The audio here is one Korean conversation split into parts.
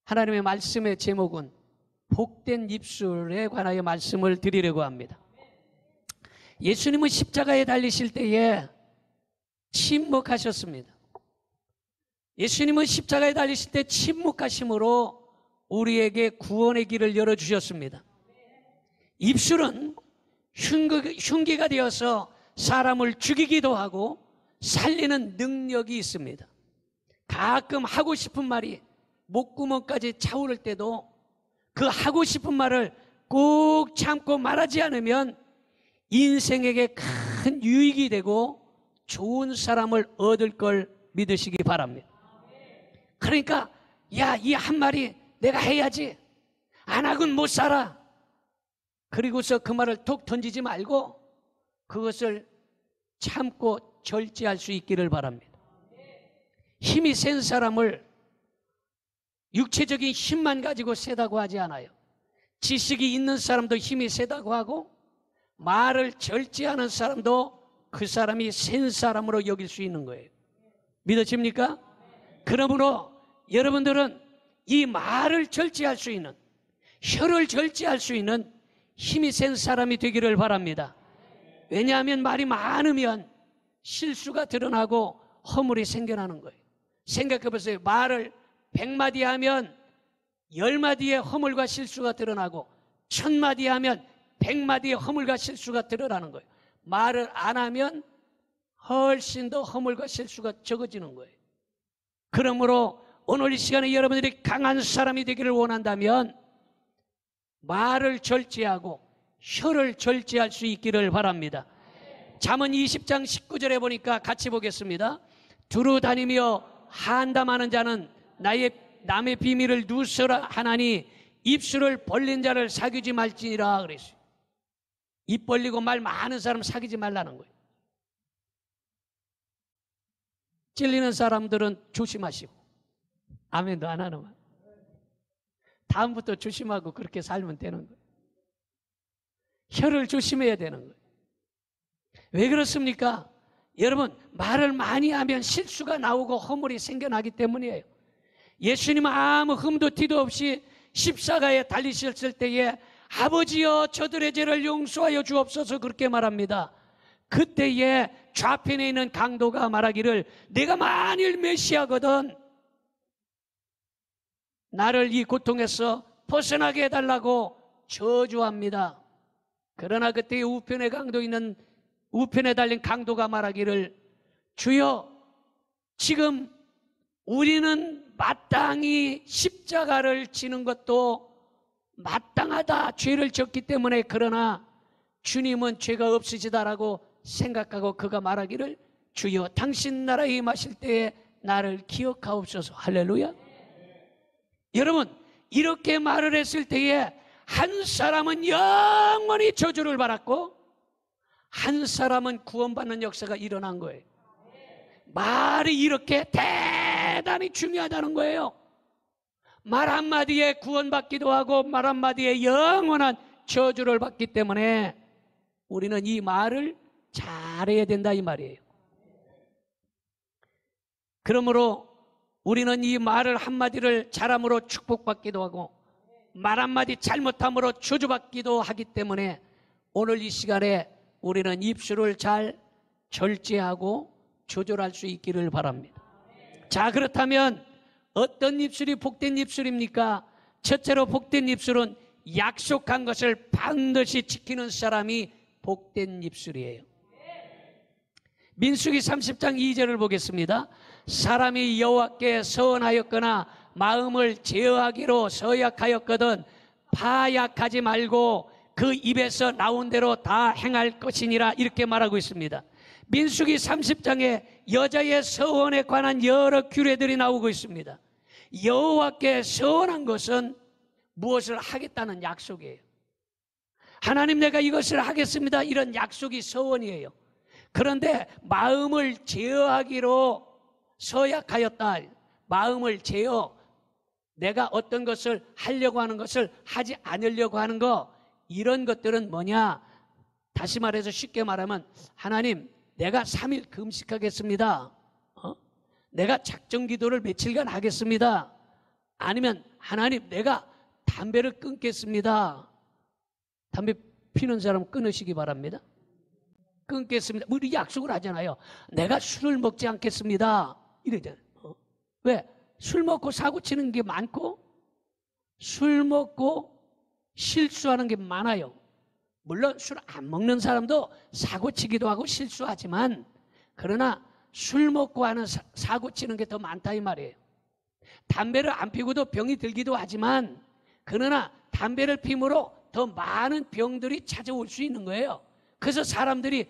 하나님의 말씀의 제목은 복된 입술에 관하여 말씀을 드리려고 합니다. 예수님은 십자가에 달리실 때에 침묵하셨습니다. 예수님은 십자가에 달리실 때 침묵하심으로 우리에게 구원의 길을 열어주셨습니다. 입술은 흉기가 되어서 사람을 죽이기도 하고 살리는 능력이 있습니다. 가끔 하고 싶은 말이 목구멍까지 차오를 때도 그 하고 싶은 말을 꼭 참고 말하지 않으면 인생에게 큰 유익이 되고 좋은 사람을 얻을 걸 믿으시기 바랍니다. 그러니까 야, 이 한 말이 내가 해야지, 안 하고는 못 살아, 그리고서 그 말을 톡 던지지 말고 그것을 참고 절제할 수 있기를 바랍니다. 힘이 센 사람을 육체적인 힘만 가지고 세다고 하지 않아요. 지식이 있는 사람도 힘이 세다고 하고 말을 절제하는 사람도 그 사람이 센 사람으로 여길 수 있는 거예요. 믿어집니까? 그러므로 여러분들은 이 말을 절제할 수 있는, 혀를 절제할 수 있는 힘이 센 사람이 되기를 바랍니다. 왜냐하면 말이 많으면 실수가 드러나고 허물이 생겨나는 거예요. 생각해 보세요. 말을 100마디 하면 10마디의 허물과 실수가 드러나고 1000마디 하면 100마디의 허물과 실수가 드러나는 거예요. 말을 안 하면 훨씬 더 허물과 실수가 적어지는 거예요. 그러므로 오늘 이 시간에 여러분들이 강한 사람이 되기를 원한다면 말을 절제하고 혀를 절제할 수 있기를 바랍니다. 잠언 20장 19절에 보니까 같이 보겠습니다. 두루 다니며 한담하는 자는 남의 비밀을 누설하 하나니 입술을 벌린 자를 사귀지 말지니라 그랬어요. 입 벌리고 말 많은 사람 사귀지 말라는 거예요. 찔리는 사람들은 조심하시고, 아멘도 안 하는 말. 다음부터 조심하고 그렇게 살면 되는 거예요. 혀를 조심해야 되는 거예요. 왜 그렇습니까? 여러분, 말을 많이 하면 실수가 나오고 허물이 생겨나기 때문이에요. 예수님은 아무 흠도 티도 없이 십자가에 달리셨을 때에 아버지여 저들의 죄를 용서하여 주옵소서 그렇게 말합니다. 그때에 좌편에 있는 강도가 말하기를 내가 만일 메시아거든 나를 이 고통에서 벗어나게 해달라고 저주합니다. 그러나 그때 우편에 우편에 달린 강도가 말하기를 주여 지금 우리는 마땅히 십자가를 지는 것도 마땅하다, 죄를 졌기 때문에. 그러나 주님은 죄가 없으시다라고 생각하고 그가 말하기를 주여 당신 나라에 임하실 때에 나를 기억하옵소서. 할렐루야. 여러분, 이렇게 말을 했을 때에 한 사람은 영원히 저주를 받았고 한 사람은 구원받는 역사가 일어난 거예요. 말이 이렇게 대단히 중요하다는 거예요. 말 한마디에 구원받기도 하고 말 한마디에 영원한 저주를 받기 때문에 우리는 이 말을 잘해야 된다 이 말이에요. 그러므로 우리는 이 말을 한마디를 잘함으로 축복받기도 하고 말 한마디 잘못함으로 저주받기도 하기 때문에 오늘 이 시간에 우리는 입술을 잘 절제하고 조절할 수 있기를 바랍니다. 자, 그렇다면 어떤 입술이 복된 입술입니까? 첫째로 복된 입술은 약속한 것을 반드시 지키는 사람이 복된 입술이에요. 민수기 30장 2절을 보겠습니다. 사람이 여호와께 서원하였거나 마음을 제어하기로 서약하였거든 파약하지 말고 그 입에서 나온 대로 다 행할 것이니라 이렇게 말하고 있습니다. 민수기 30장에 여자의 서원에 관한 여러 규례들이 나오고 있습니다. 여호와께 서원한 것은 무엇을 하겠다는 약속이에요. 하나님 내가 이것을 하겠습니다 이런 약속이 서원이에요. 그런데 마음을 제어하기로 서약하였다. 마음을 제어, 내가 어떤 것을 하려고 하는 것을 하지 않으려고 하는 거, 이런 것들은 뭐냐? 다시 말해서 쉽게 말하면 하나님 내가 3일 금식하겠습니다. 내가 작정 기도를 며칠간 하겠습니다. 아니면 하나님 내가 담배를 끊겠습니다. 담배 피는 사람 끊으시기 바랍니다. 끊겠습니다. 우리 약속을 하잖아요. 내가 술을 먹지 않겠습니다. 이러잖아요. 왜? 술 먹고 사고 치는 게 많고 술 먹고 실수하는 게 많아요. 물론 술 안 먹는 사람도 사고 치기도 하고 실수하지만 그러나 술 먹고 하는 사고 치는 게 더 많다 이 말이에요. 담배를 안 피고도 병이 들기도 하지만 그러나 담배를 피므로 더 많은 병들이 찾아올 수 있는 거예요. 그래서 사람들이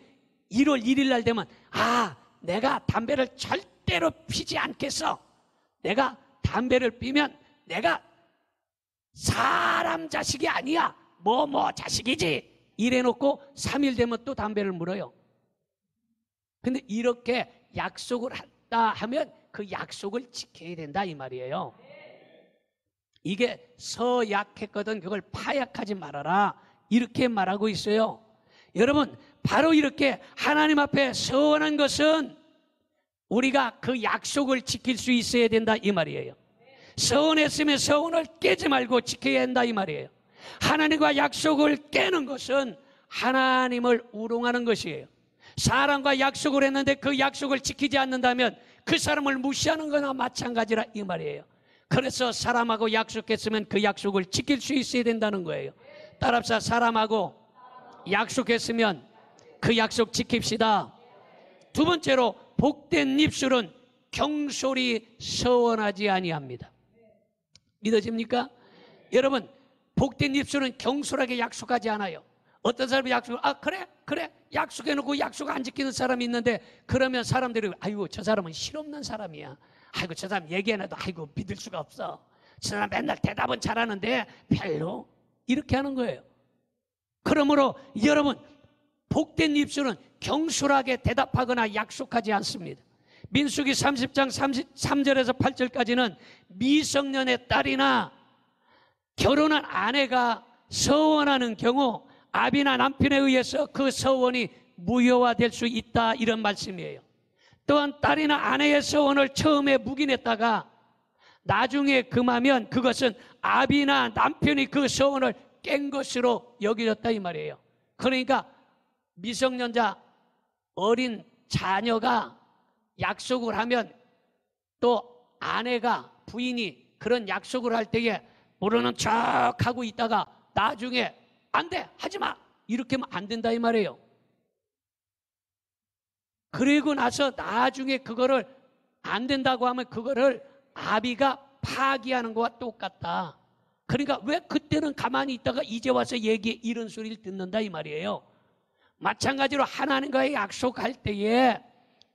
1월 1일 날 되면 내가 담배를 절대로 피지 않겠어. 내가 담배를 피면 내가 사람 자식이 아니야. 뭐 자식이지. 이래놓고 3일 되면 또 담배를 물어요. 근데 이렇게 약속을 한다 하면 그 약속을 지켜야 된다 이 말이에요. 이게 서약했거든 그걸 파약하지 말아라 이렇게 말하고 있어요. 여러분 바로 이렇게 하나님 앞에 서원한 것은 우리가 그 약속을 지킬 수 있어야 된다 이 말이에요. 서원했으면 서원을 깨지 말고 지켜야 한다 이 말이에요. 하나님과 약속을 깨는 것은 하나님을 우롱하는 것이에요. 사람과 약속을 했는데 그 약속을 지키지 않는다면 그 사람을 무시하는 거나 마찬가지라 이 말이에요. 그래서 사람하고 약속했으면 그 약속을 지킬 수 있어야 된다는 거예요. 따라합시다. 사람하고 약속했으면 그 약속 지킵시다. 두 번째로 복된 입술은 경솔히 서원하지 아니합니다. 믿어집니까? 여러분 복된 입술은 경솔하게 약속하지 않아요. 어떤 사람이 약속을 그래 약속해놓고 약속 안 지키는 사람이 있는데 그러면 사람들이 아이고 저 사람은 실없는 사람이야. 아이고 저 사람 얘기해놔도 아이고 믿을 수가 없어. 저 사람 맨날 대답은 잘하는데 별로 이렇게 하는 거예요. 그러므로 여러분 복된 입술은 경솔하게 대답하거나 약속하지 않습니다. 민수기 30장 33절에서 8절까지는 미성년의 딸이나 결혼한 아내가 서원하는 경우 아비나 남편에 의해서 그 서원이 무효화될 수 있다 이런 말씀이에요. 또한 딸이나 아내의 서원을 처음에 묵인했다가 나중에 금하면 그것은 아비나 남편이 그 서원을 깬 것으로 여겨졌다 이 말이에요. 그러니까 미성년자 어린 자녀가 약속을 하면 또 아내가 부인이 그런 약속을 할 때에 모르는 척하고 있다가 나중에 안 돼 하지마 이렇게 하면 안 된다 이 말이에요. 그리고 나서 나중에 그거를 안 된다고 하면 그거를 아비가 파기하는 것과 똑같다. 그러니까 왜 그때는 가만히 있다가 이제 와서 얘기해 이런 소리를 듣는다 이 말이에요. 마찬가지로 하나님과의 약속할 때에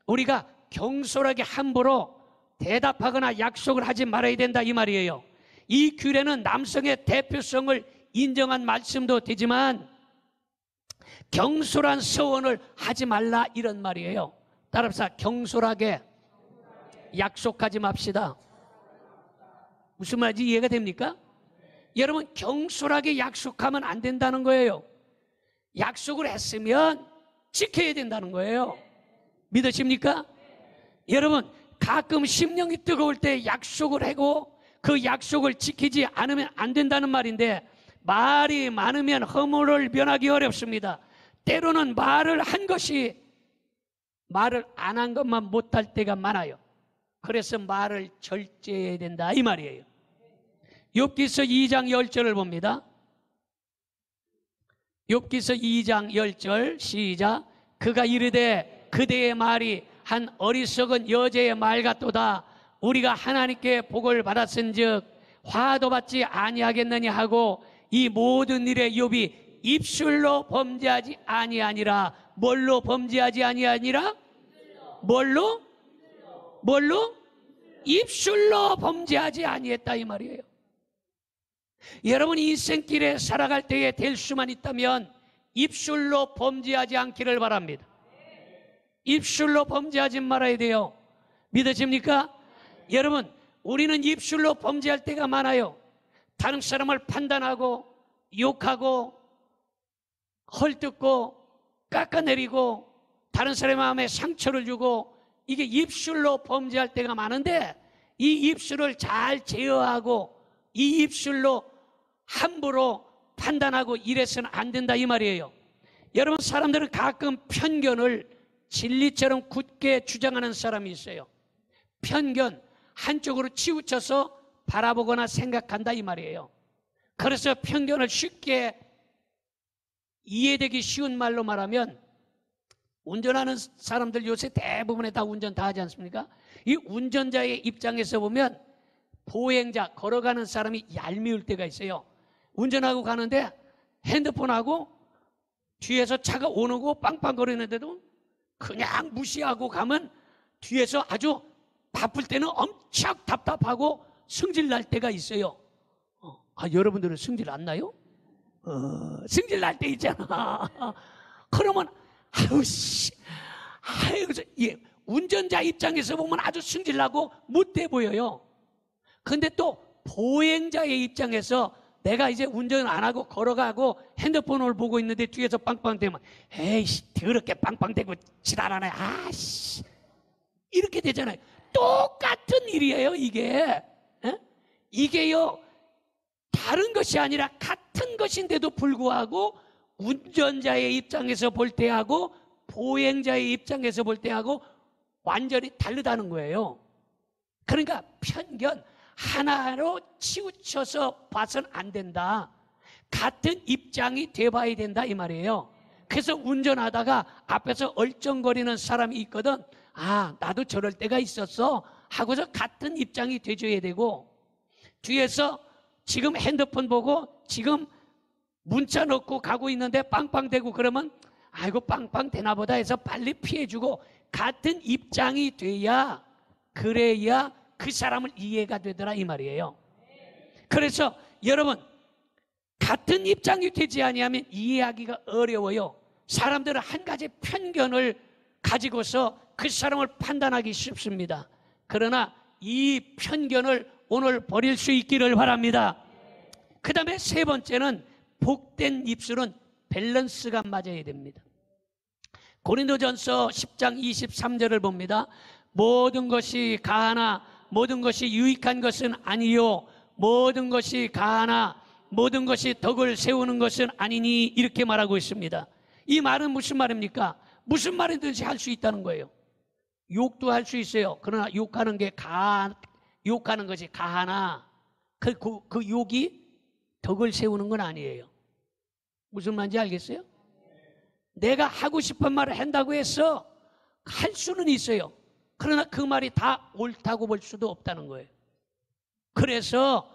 우리가 경솔하게 함부로 대답하거나 약속을 하지 말아야 된다 이 말이에요. 이 규례는 남성의 대표성을 인정한 말씀도 되지만 경솔한 서원을 하지 말라 이런 말이에요. 따라서 경솔하게 약속하지 맙시다. 무슨 말인지 이해가 됩니까? 여러분 경솔하게 약속하면 안 된다는 거예요. 약속을 했으면 지켜야 된다는 거예요. 믿으십니까? 여러분 가끔 심령이 뜨거울 때 약속을 하고 그 약속을 지키지 않으면 안 된다는 말인데 말이 많으면 허물을 면하기 어렵습니다. 때로는 말을 한 것이 말을 안 한 것만 못할 때가 많아요. 그래서 말을 절제해야 된다 이 말이에요. 욥기서 2장 10절을 봅니다. 욥기서 2장 10절 시작. 그가 이르되 그대의 말이 한 어리석은 여자의 말 같도다. 우리가 하나님께 복을 받았은즉 화도 받지 아니하겠느냐 하고 이 모든 일에 욥이 입술로 범죄하지 아니하니라. 뭘로 범죄하지 아니하니라? 뭘로? 입술로 범죄하지 아니했다 이 말이에요. 여러분 인생길에 살아갈 때에 될 수만 있다면 입술로 범죄하지 않기를 바랍니다. 입술로 범죄하지 말아야 돼요. 믿으십니까? 여러분 우리는 입술로 범죄할 때가 많아요. 다른 사람을 판단하고 욕하고 헐뜯고 깎아내리고 다른 사람의 마음에 상처를 주고 이게 입술로 범죄할 때가 많은데 이 입술을 잘 제어하고 이 입술로 함부로 판단하고 이래서는 안 된다 이 말이에요. 여러분, 사람들은 가끔 편견을 진리처럼 굳게 주장하는 사람이 있어요. 편견, 한쪽으로 치우쳐서 바라보거나 생각한다 이 말이에요. 그래서 편견을 쉽게 이해되기 쉬운 말로 말하면, 운전하는 사람들 요새 대부분에 다 운전 다 하지 않습니까? 이 운전자의 입장에서 보면 보행자, 걸어가는 사람이 얄미울 때가 있어요. 운전하고 가는데 핸드폰하고 뒤에서 차가 오는 거 빵빵거리는데도 그냥 무시하고 가면 뒤에서 아주 바쁠 때는 엄청 답답하고 승질 날 때가 있어요. 여러분들은 승질 안 나요? 승질 날 때 있잖아. 그러면 예, 운전자 입장에서 보면 아주 승질 나고 못돼 보여요. 근데 또 보행자의 입장에서 내가 이제 운전 안 하고 걸어가고 핸드폰을 보고 있는데 뒤에서 빵빵대면 에이씨 더럽게 빵빵대고 지랄하네, 아씨, 이렇게 되잖아요. 똑같은 일이에요 이게. 이게요 다른 것이 아니라 같은 것인데도 불구하고 운전자의 입장에서 볼 때하고 보행자의 입장에서 볼 때하고 완전히 다르다는 거예요. 그러니까 편견 하나로 치우쳐서 봐서는 안 된다. 같은 입장이 돼봐야 된다 이 말이에요. 그래서 운전하다가 앞에서 얼쩡거리는 사람이 있거든. 나도 저럴 때가 있었어 하고서 같은 입장이 돼줘야 되고, 뒤에서 지금 핸드폰 보고 지금 문자 넣고 가고 있는데 빵빵대고 그러면 아이고 빵빵 되나 보다 해서 빨리 피해주고, 같은 입장이 돼야, 그래야 그 사람을 이해가 되더라 이 말이에요. 그래서 여러분, 같은 입장이 되지 아니하면 이해하기가 어려워요. 사람들은 한 가지 편견을 가지고서 그 사람을 판단하기 쉽습니다. 그러나 이 편견을 오늘 버릴 수 있기를 바랍니다. 그 다음에 세 번째는, 복된 입술은 밸런스가 맞아야 됩니다. 고린도전서 10장 23절을 봅니다. 모든 것이 가하나 모든 것이 유익한 것은 아니요, 모든 것이 가하나 모든 것이 덕을 세우는 것은 아니니, 이렇게 말하고 있습니다. 이 말은 무슨 말입니까? 무슨 말이든지 할 수 있다는 거예요. 욕도 할 수 있어요. 그러나 욕하는 것이 가하나 그 욕이 덕을 세우는 건 아니에요. 무슨 말인지 알겠어요? 내가 하고 싶은 말을 한다고 해서 할 수는 있어요. 그러나 그 말이 다 옳다고 볼 수도 없다는 거예요. 그래서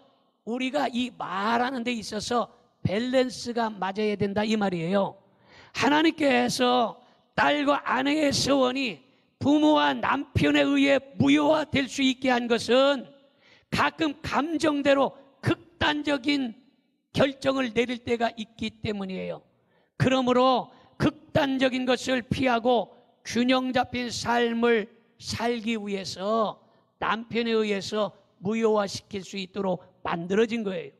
우리가 이 말하는 데 있어서 밸런스가 맞아야 된다 이 말이에요. 하나님께서 딸과 아내의 서원이 부모와 남편에 의해 무효화될 수 있게 한 것은 가끔 감정대로 극단적인 결정을 내릴 때가 있기 때문이에요. 그러므로 극단적인 것을 피하고 균형 잡힌 삶을 살기 위해서 남편에 의해서 무효화시킬 수 있도록 만들어진 거예요.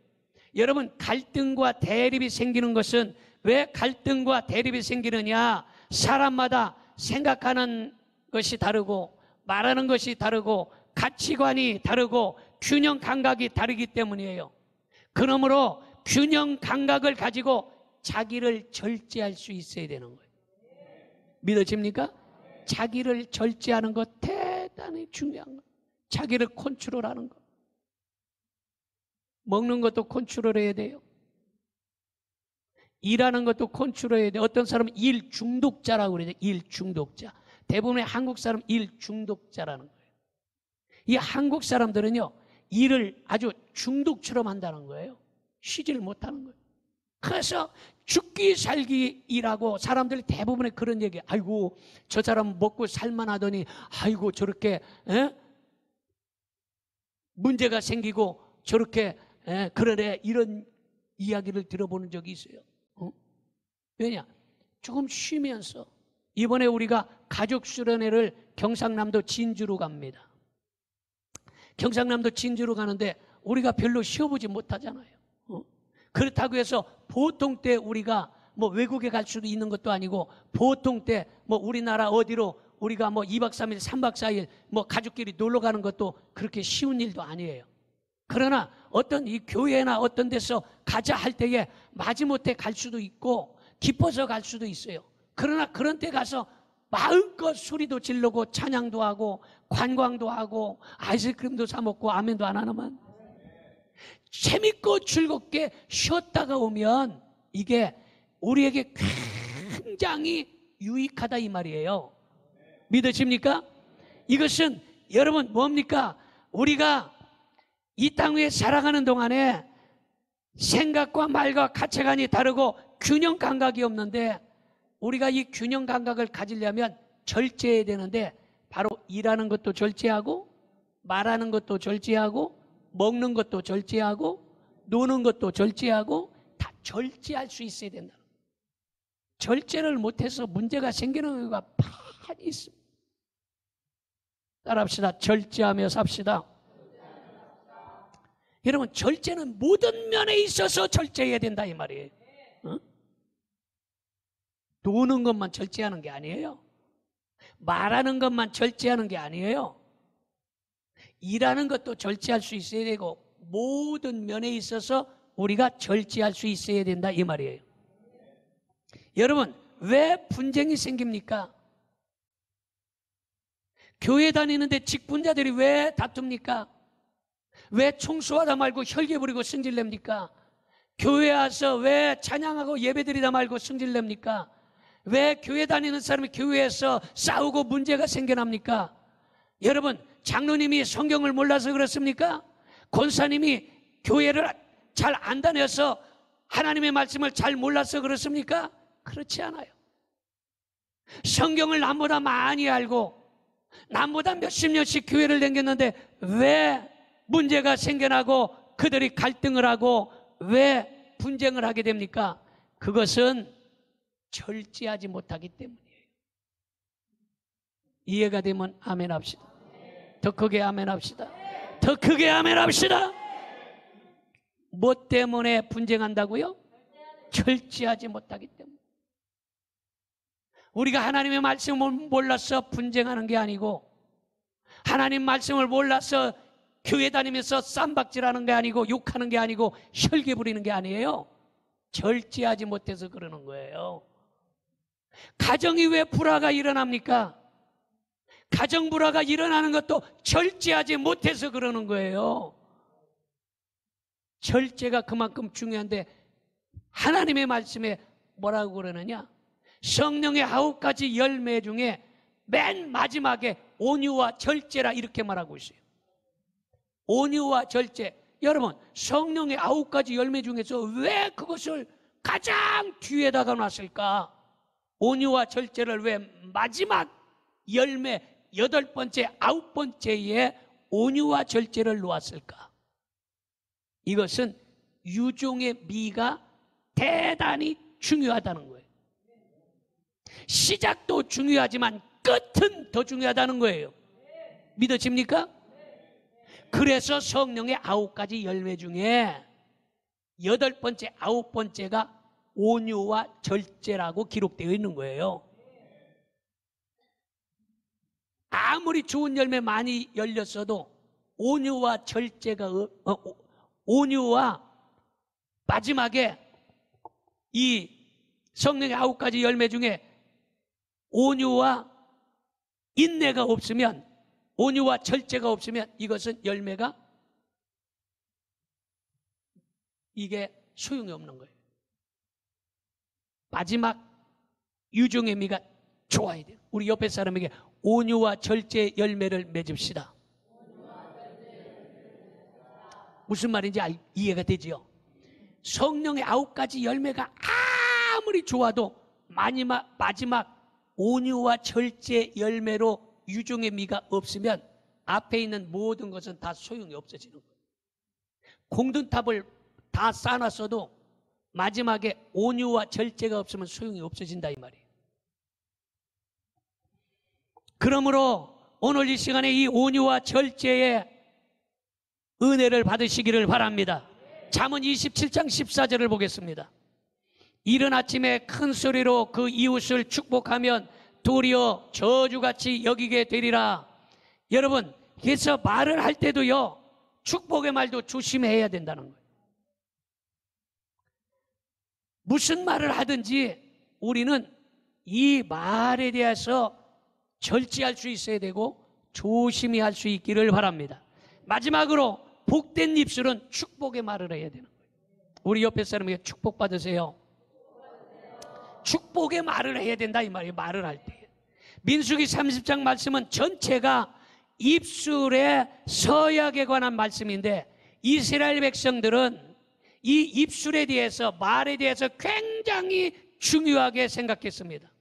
여러분, 갈등과 대립이 생기는 것은 왜 갈등과 대립이 생기느냐? 사람마다 생각하는 것이 다르고 말하는 것이 다르고 가치관이 다르고 균형 감각이 다르기 때문이에요. 그러므로 균형 감각을 가지고 자기를 절제할 수 있어야 되는 거예요. 믿어집니까? 자기를 절제하는 것 대단히 중요한 거예요. 자기를 컨트롤하는 것. 먹는 것도 컨트롤해야 돼요. 일하는 것도 컨트롤해야 돼요. 어떤 사람은 일 중독자라고 그러죠. 일 중독자. 대부분의 한국 사람 일 중독자라는 거예요. 이 한국 사람들은요, 일을 아주 중독처럼 한다는 거예요. 쉬지를 못하는 거예요. 그래서 죽기 살기 일하고 사람들이 대부분의 그런 얘기, 아이고 저 사람 먹고 살만하더니 아이고 저렇게 문제가 생기고 저렇게 그러네, 이런 이야기를 들어보는 적이 있어요. 왜냐? 조금 쉬면서. 이번에 우리가 가족 수련회를 경상남도 진주로 갑니다. 경상남도 진주로 가는데 우리가 별로 쉬어보지 못하잖아요. 그렇다고 해서 보통 때 우리가 뭐 외국에 갈 수도 있는 것도 아니고 보통 때 뭐 우리나라 어디로 우리가 뭐 2박 3일, 3박 4일 뭐 가족끼리 놀러 가는 것도 그렇게 쉬운 일도 아니에요. 그러나 어떤 이 교회나 어떤 데서 가자 할 때에 마지못해 갈 수도 있고 기뻐서 갈 수도 있어요. 그러나 그런 때 가서 마음껏 소리도 지르고 찬양도 하고 관광도 하고 아이스크림도 사 먹고 아멘도 안 하나만 재밌고 즐겁게 쉬었다가 오면 이게 우리에게 굉장히 유익하다 이 말이에요. 믿으십니까? 이것은 여러분 뭡니까? 우리가 이 땅 위에 살아가는 동안에 생각과 말과 가치관이 다르고 균형 감각이 없는데 우리가 이 균형 감각을 가지려면 절제해야 되는데 바로 일하는 것도 절제하고 말하는 것도 절제하고 먹는 것도 절제하고 노는 것도 절제하고 다 절제할 수 있어야 된다. 절제를 못해서 문제가 생기는 경우가 많이 있습니다. 따라합시다. 절제하며 삽시다. 여러분 절제는 모든 면에 있어서 절제해야 된다 이 말이에요. 노는 것만 절제하는 게 아니에요. 말하는 것만 절제하는 게 아니에요. 일하는 것도 절제할 수 있어야 되고 모든 면에 있어서 우리가 절제할 수 있어야 된다 이 말이에요. 여러분 왜 분쟁이 생깁니까? 교회 다니는데 직분자들이 왜 다툽니까? 왜 청소하다 말고 혈기 부리고 승질냅니까? 교회 와서 왜 찬양하고 예배드리다 말고 승질냅니까? 왜 교회 다니는 사람이 교회에서 싸우고 문제가 생겨납니까? 여러분 장로님이 성경을 몰라서 그렇습니까? 권사님이 교회를 잘 안 다녀서 하나님의 말씀을 잘 몰라서 그렇습니까? 그렇지 않아요. 성경을 남보다 많이 알고 남보다 몇십 년씩 교회를 다녔는데 왜 문제가 생겨나고 그들이 갈등을 하고 왜 분쟁을 하게 됩니까? 그것은 절제하지 못하기 때문이에요. 이해가 되면 아멘 합시다. 더 크게 아멘 합시다. 더 크게 아멘 합시다. 뭐 때문에 분쟁한다고요? 절제하지 못하기 때문에. 우리가 하나님의 말씀을 몰라서 분쟁하는 게 아니고 하나님 말씀을 몰라서 교회 다니면서 쌈박질하는 게 아니고 욕하는 게 아니고 혈기 부리는 게 아니에요. 절제하지 못해서 그러는 거예요. 가정이 왜 불화가 일어납니까? 가정 불화가 일어나는 것도 절제하지 못해서 그러는 거예요. 절제가 그만큼 중요한데 하나님의 말씀에 뭐라고 그러느냐? 성령의 9가지 열매 중에 맨 마지막에 온유와 절제라 이렇게 말하고 있어요. 온유와 절제. 여러분 성령의 9가지 열매 중에서 왜 그것을 가장 뒤에다가 놨을까? 온유와 절제를 왜 마지막 열매 8번째, 9번째에 온유와 절제를 놓았을까? 이것은 유종의 미가 대단히 중요하다는 거예요. 시작도 중요하지만 끝은 더 중요하다는 거예요. 믿어집니까? 그래서 성령의 9가지 열매 중에 8번째, 9번째가 온유와 절제라고 기록되어 있는 거예요. 아무리 좋은 열매 많이 열렸어도 온유와 절제가 온유와 마지막에 이 성령의 9가지 열매 중에 온유와 인내가 없으면, 온유와 절제가 없으면 이것은 열매가 이게 소용이 없는 거예요. 마지막 유종의 미가 좋아야 돼요. 우리 옆에 사람에게 온유와 절제 열매를 맺읍시다. 무슨 말인지 이해가 되지요? 성령의 9가지 열매가 아무리 좋아도 마지막 온유와 절제 열매로 유종의 미가 없으면 앞에 있는 모든 것은 다 소용이 없어지는 거예요. 공든탑을 다 쌓아놨어도 마지막에 온유와 절제가 없으면 소용이 없어진다 이 말이에요. 그러므로 오늘 이 시간에 이 온유와 절제의 은혜를 받으시기를 바랍니다. 잠언 27장 14절을 보겠습니다. 이른 아침에 큰 소리로 그 이웃을 축복하면 도리어 저주같이 여기게 되리라. 여러분, 그래서 말을 할 때도요, 축복의 말도 조심해야 된다는 거예요. 무슨 말을 하든지 우리는 이 말에 대해서 절제할 수 있어야 되고 조심히 할 수 있기를 바랍니다. 마지막으로 복된 입술은 축복의 말을 해야 되는 거예요. 우리 옆에 사람에게 축복 받으세요. 축복의 말을 해야 된다 이 말이에요. 말을 할 때. 민수기 30장 말씀은 전체가 입술의 서약에 관한 말씀인데, 이스라엘 백성들은 이 입술에 대해서, 말에 대해서 굉장히 중요하게 생각했습니다.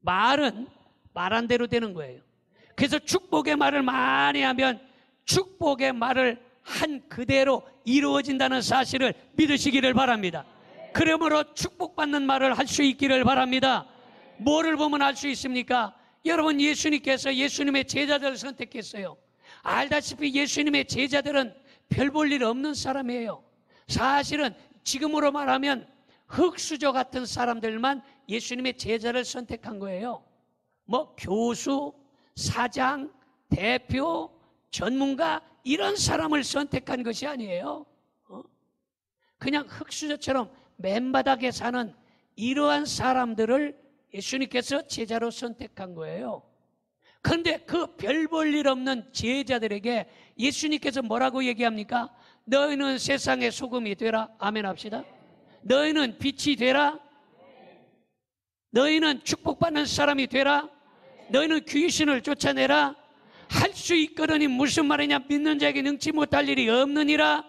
말은 말한 대로 되는 거예요. 그래서 축복의 말을 많이 하면 축복의 말을 한 그대로 이루어진다는 사실을 믿으시기를 바랍니다. 그러므로 축복받는 말을 할 수 있기를 바랍니다. 뭐를 보면 알 수 있습니까? 여러분, 예수님께서 예수님의 제자들을 선택했어요. 알다시피 예수님의 제자들은 별 볼 일 없는 사람이에요. 사실은 지금으로 말하면 흙수저 같은 사람들만 예수님의 제자를 선택한 거예요. 뭐 교수, 사장, 대표, 전문가 이런 사람을 선택한 것이 아니에요. 그냥 흙수저처럼 맨바닥에 사는 이러한 사람들을 예수님께서 제자로 선택한 거예요. 그런데 그 별 볼 일 없는 제자들에게 예수님께서 뭐라고 얘기합니까? 너희는 세상의 소금이 되라. 아멘 합시다. 너희는 빛이 되라. 너희는 축복받는 사람이 되라. 너희는 귀신을 쫓아내라. 할 수 있거든이 무슨 말이냐? 믿는 자에게 능치 못할 일이 없느니라.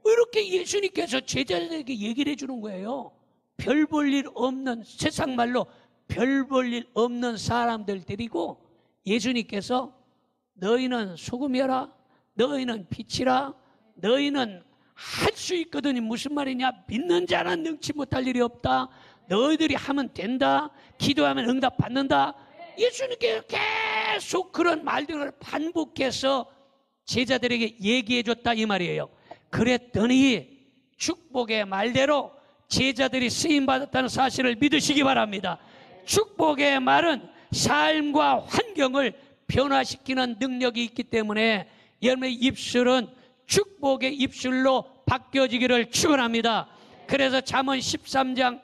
이렇게 예수님께서 제자들에게 얘기를 해주는 거예요. 별 볼 일 없는, 세상 말로 별 볼 일 없는 사람들 데리고 예수님께서 너희는 소금이라, 너희는 빛이라, 너희는 할 수 있거든이 무슨 말이냐? 믿는 자는 능치 못할 일이 없다. 너희들이 하면 된다. 기도하면 응답 받는다. 예수님께서 계속 그런 말들을 반복해서 제자들에게 얘기해 줬다 이 말이에요. 그랬더니 축복의 말대로 제자들이 쓰임받았다는 사실을 믿으시기 바랍니다. 축복의 말은 삶과 환경을 변화시키는 능력이 있기 때문에 여러분의 입술은 축복의 입술로 바뀌어지기를 축원합니다. 그래서 잠언 13장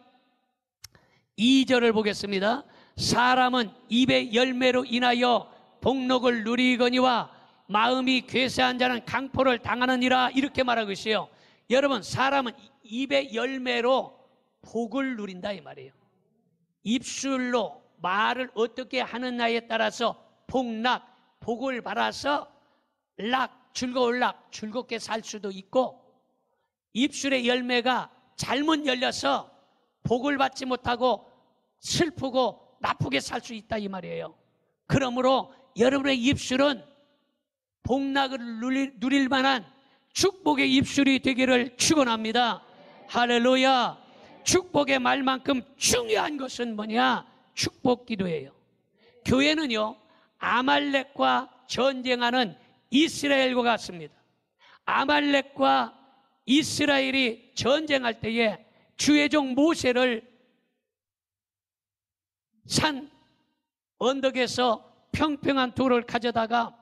2절을 보겠습니다. 사람은 입의 열매로 인하여 복록을 누리거니와 마음이 괴세한 자는 강포를 당하느니라. 이렇게 말하고 있어요. 여러분, 사람은 입의 열매로 복을 누린다 이 말이에요. 입술로 말을 어떻게 하느냐에 따라서 복락, 복을 받아서 즐겁게 살 수도 있고, 입술의 열매가 잘못 열려서 복을 받지 못하고 슬프고 나쁘게 살 수 있다 이 말이에요. 그러므로 여러분의 입술은 복락을 누릴 만한 축복의 입술이 되기를 축원합니다. 할렐루야. 축복의 말만큼 중요한 것은 뭐냐? 축복 기도예요. 교회는요, 아말렉과 전쟁하는 이스라엘과 같습니다. 아말렉과 이스라엘이 전쟁할 때에 주의 종 모세를 산 언덕에서 평평한 돌을 가져다가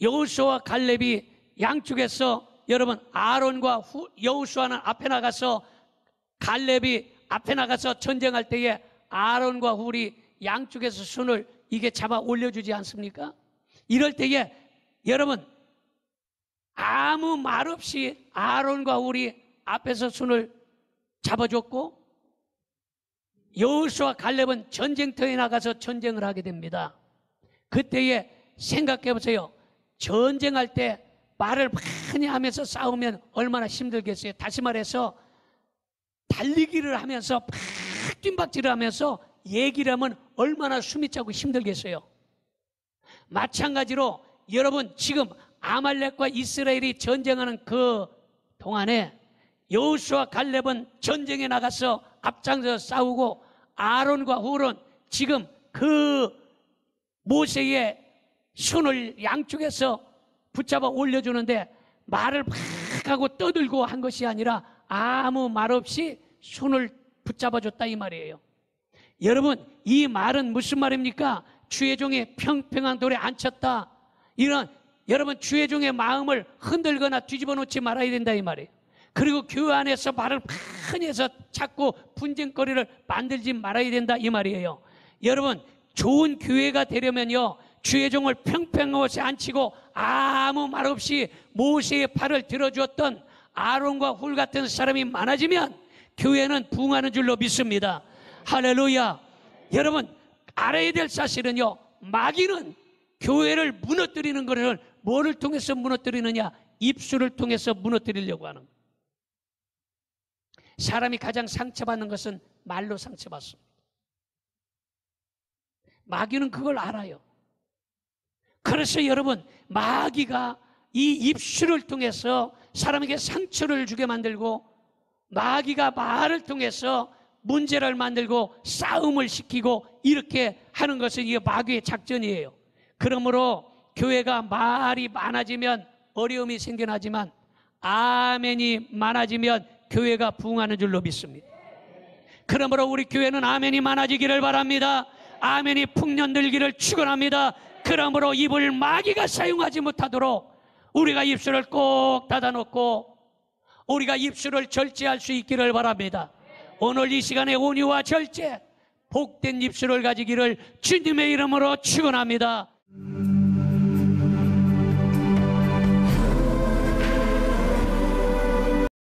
여호수아와 갈렙이 양쪽에서, 여러분, 아론과 여호수아는 앞에 나가서, 갈렙이 앞에 나가서 전쟁할 때에 아론과 훌이 양쪽에서 손을 이게 잡아 올려주지 않습니까? 이럴 때에 여러분, 아무 말 없이 아론과 훌이 앞에서 손을 잡아줬고, 여호수아 갈렙은 전쟁터에 나가서 전쟁을 하게 됩니다. 그때에 생각해 보세요. 전쟁할 때 말을 많이 하면서 싸우면 얼마나 힘들겠어요. 다시 말해서 달리기를 하면서 막 뜀박질을 하면서 얘기를 하면 얼마나 숨이 차고 힘들겠어요. 마찬가지로 여러분, 지금 아말렉과 이스라엘이 전쟁하는 그 동안에 여호수아 갈렙은 전쟁에 나가서 앞장서 싸우고, 아론과 훌은 지금 그 모세의 손을 양쪽에서 붙잡아 올려주는데 말을 막 하고 떠들고 한 것이 아니라 아무 말 없이 손을 붙잡아줬다 이 말이에요. 여러분, 이 말은 무슨 말입니까? 주의 종이 평평한 돌에 앉혔다. 이런, 여러분, 주의 종의 마음을 흔들거나 뒤집어 놓지 말아야 된다 이 말이에요. 그리고 교회 안에서 말을 많이 해서 자꾸 분쟁거리를 만들지 말아야 된다 이 말이에요. 여러분, 좋은 교회가 되려면요, 주의 종을 평평한 곳에 앉히고 아무 말 없이 모세의 팔을 들어주었던 아론과 훌 같은 사람이 많아지면 교회는 부흥하는 줄로 믿습니다. 할렐루야. 여러분, 알아야 될 사실은요, 마귀는 교회를 무너뜨리는 것을 뭐를 통해서 무너뜨리느냐? 입술을 통해서 무너뜨리려고 하는 거예요. 사람이 가장 상처받는 것은 말로 상처받습니다. 마귀는 그걸 알아요. 그래서 여러분, 마귀가 이 입술을 통해서 사람에게 상처를 주게 만들고, 마귀가 말을 통해서 문제를 만들고 싸움을 시키고 이렇게 하는 것은 이게 마귀의 작전이에요. 그러므로 교회가 말이 많아지면 어려움이 생겨나지만 아멘이 많아지면 교회가 부흥하는 줄로 믿습니다. 그러므로 우리 교회는 아멘이 많아지기를 바랍니다. 아멘이 풍년들기를 축원합니다. 그러므로 입을 마귀가 사용하지 못하도록 우리가 입술을 꼭 닫아놓고 우리가 입술을 절제할 수 있기를 바랍니다. 오늘 이 시간에 온유와 절제, 복된 입술을 가지기를 주님의 이름으로 축원합니다.